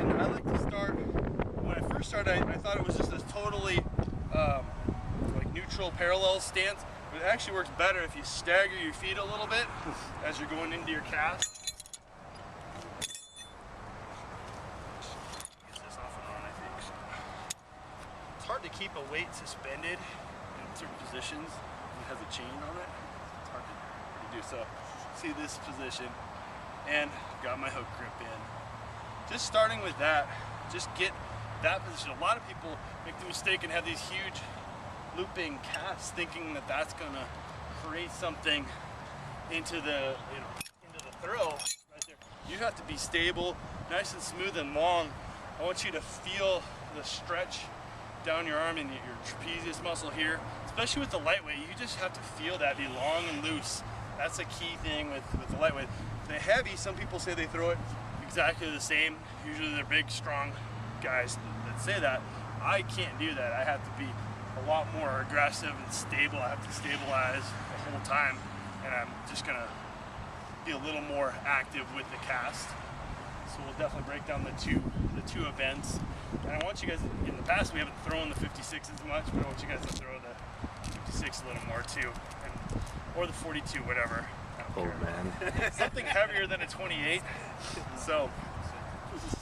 position, I like to start, when I first started, I thought it was just this totally like neutral parallel stance, but it actually works better if you stagger your feet a little bit as you're going into your cast. Get this off and on, I think. It's hard to keep a weight suspended in certain positions when it has a chain on it. It's hard to do. So see this position and got my hook grip in. Just starting with that, just get that position. A lot of people make the mistake and have these huge looping casts thinking that that's gonna create something into the, into the throw right there. You have to be stable, nice and smooth and long. I want you to feel the stretch down your arm and your trapezius muscle here, especially with the lightweight. You just have to feel that be long and loose. That's a key thing with the lightweight. The heavy, some people say they throw it exactly the same. Usually they're big, strong guys that say that. I can't do that. I have to be a lot more aggressive and stable. I have to stabilize the whole time, and I'm just gonna be a little more active with the cast. So we'll definitely break down the two events. And I want you guys, in the past we haven't thrown the 56 as much, but I want you guys to throw the 56 a little more too, or the 42, whatever. Oh man. Something heavier than a 28. So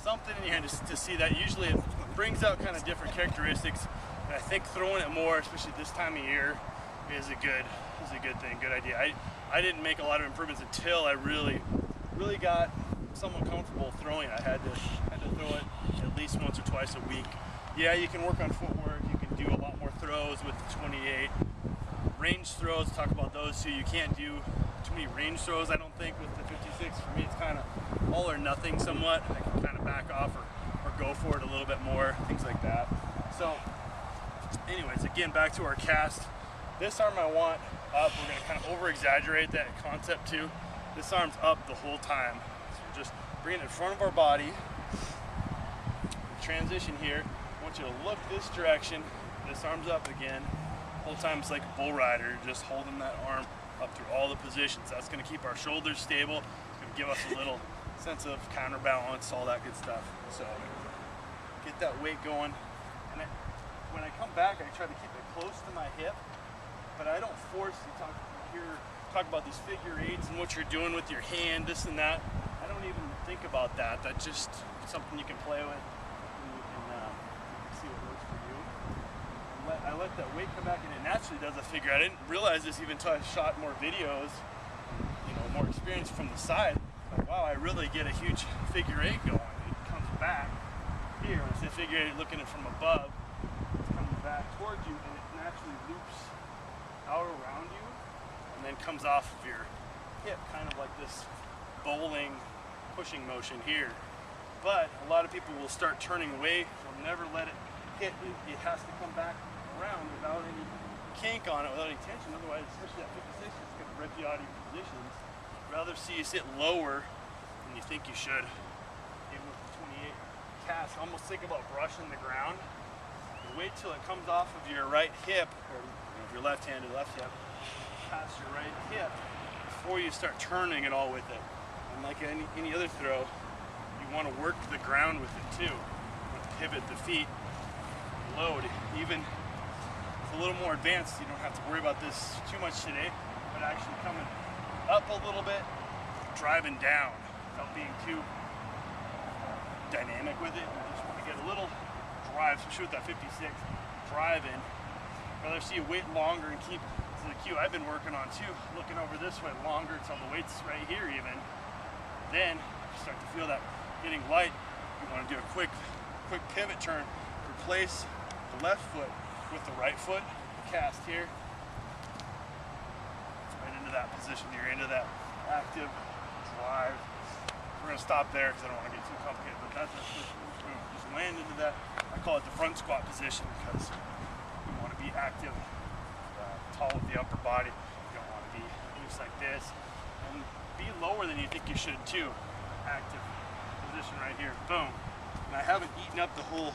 something in your hand to see that. Usually it brings out kind of different characteristics. And I think throwing it more, especially this time of year, is a good thing, good idea. I didn't make a lot of improvements until I really got somewhat comfortable throwing it. I had to throw it at least once or twice a week. Yeah, you can work on footwork. You can do a lot more throws with the 28. Range throws, talk about those too. You can't do too many range throws, I don't think, with the 56. For me, it's kind of all or nothing somewhat. I can kind of back off or go for it a little bit more, things like that. So anyways, again, back to our cast. This arm I want up. We're gonna kind of over exaggerate that concept too. This arm's up the whole time. So we're just bringing it in front of our body. Transition here. I want you to look this direction. This arm's up again. Whole time it's like a bull rider, just holding that arm up through all the positions. That's gonna keep our shoulders stable. It's gonna give us a little sense of counterbalance, all that good stuff. So get that weight going. And when I come back, I try to keep it close to my hip, but I don't force you. Talk about these figure eights and what you're doing with your hand, this and that. I don't even think about that. That's just something you can play with. See what works for you. I let that weight come back, and it naturally does a figure. I didn't realize this even until I shot more videos, more experience from the side. Like, wow, I really get a huge figure eight going. It comes back here. When I say figure eight, looking at it from above, it's coming back towards you, and it naturally loops out around you, and then comes off of your hip, kind of like this bowling pushing motion here. But a lot of people will start turning away. They'll never let it hit. It has to come back around without any kink on it, without any tension. Otherwise, especially at 56, it's going to rip you out of your positions. I'd rather see you sit lower than you think you should. Even with the 28 cast, almost think about brushing the ground. You wait till it comes off of your right hip, or if you're left-handed, left hip, past your right hip before you start turning it all with it. And like any other throw, you want to work the ground with it too. You want to pivot the feet, load. Even it's a little more advanced, you don't have to worry about this too much today, but actually coming up a little bit, driving down without being too dynamic with it. You just want to get a little drive, especially with that 56, driving. Rather see you wait longer and keep to the cue I've been working on too, looking over this way longer until the weight's right here even. Then you start to feel that getting light. You want to do a quick pivot turn, replace the left foot with the right foot, cast here, right into that position. You're into that active drive. We're going to stop there because I don't want to get too complicated, but that's just land into that. I call it the front squat position because you want to be active, tall with the upper body. You don't want to be loose like this, and be lower than you think you should too. Active position right here, boom. And I haven't eaten up the whole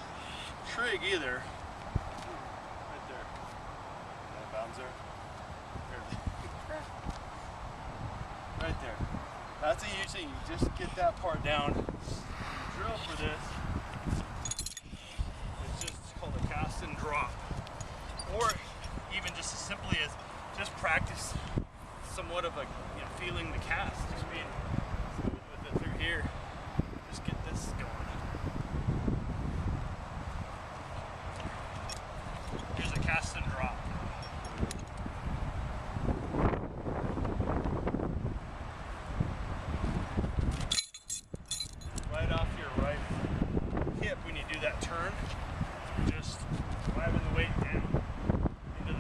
trig either. Right there. That bounds there. Right there. That's a huge thing. You just get that part down. The drill for this is somewhat of a, feeling the cast, just being smooth with it through here. Just get this going.